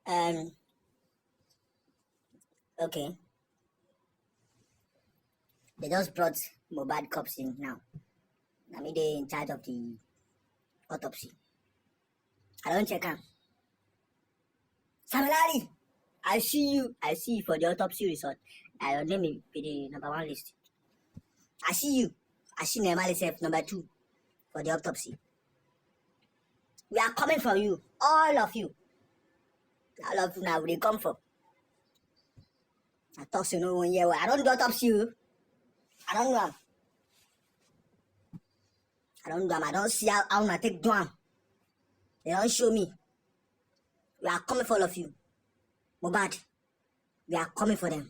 Um, okay. They just brought Mohbad cops in now. I mean, they in charge of the autopsy. I don't check am. Samilari, I see you. I see you for the autopsy result. Your name will be the number one list. I see you. I see Nemali self number 2 for the autopsy. We are coming for you, all of you. All of you now, they come for. I talk to no one here. I don't do autopsy. I don't know. I don't see how I take do am. They don't show me. We are coming for all of you. Mohbad, we are coming for them.